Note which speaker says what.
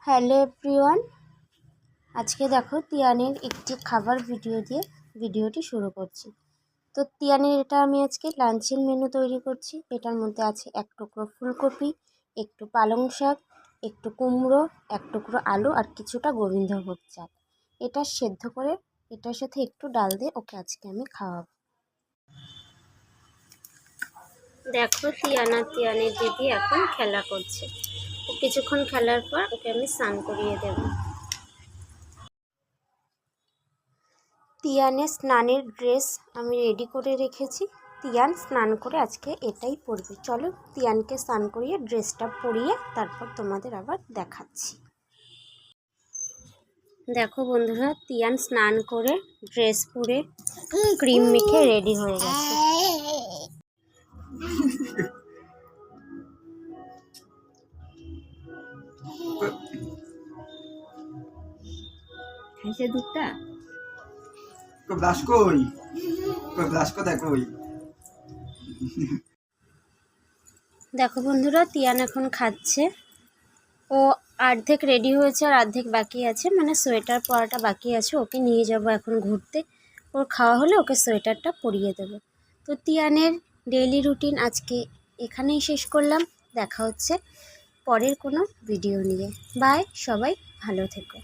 Speaker 1: Hello everyone, আজকে দেখো তিয়ানের একটি খাবার ভিডিও দিয়ে ভিডিওটি শুরু করছি। তো তিয়ানের এটা আমি আজকে লাঞ্চের মেনু তৈরি করছি। এটার মধ্যে আছে এক টুকরো ফুলকপি, একটু পালং শাক, একটু কুমড়ো, এক টুকরো আলু আর কিছুটা গোবিন্দভোগ চাল। এটা সেদ্ধ করে এটার সাথে একটু ডাল দিয়ে ওকে আজকে আমি খাওয়াবো। দেখো তিয়ানের দিদি এখন খেলা করছে। ও কিছুক্ষণ খেলার পর ওকে আমি স্নান করিয়ে দেবো। তিয়ানের স্নানের ড্রেস আমি রেডি করে রেখেছি। তিয়ান স্নান করে আজকে এটাই পরবে। চলো তিয়ানকে স্নান করিয়ে ড্রেসটা পরিয়ে তারপর তোমাদের আবার দেখাচ্ছি। দেখো বন্ধুরা, তিয়ান স্নান করে ড্রেস পরে ক্রিম মেখে রেডি হয়ে গেছে।
Speaker 2: খাইছে দুধটা
Speaker 3: ব্রাশ কই ব্রাশ কোথায় কই?
Speaker 1: দেখো বন্ধুরা, তিয়ান এখন খাচ্ছে। ও অর্ধেক রেডি হয়েছে আর অর্ধেক বাকি আছে, মানে সোয়েটার পরাটা বাকি আছে। ওকে নিয়ে যাব এখন ঘুরতে। ওর খাওয়া হলে ওকে সোয়েটারটা পরিয়ে দেবো। তো তিয়ানের ডেইলি রুটিন আজকে এখানেই শেষ করলাম। দেখা হচ্ছে পরের কোনো ভিডিও নিয়ে। বাই, সবাই ভালো থেকো।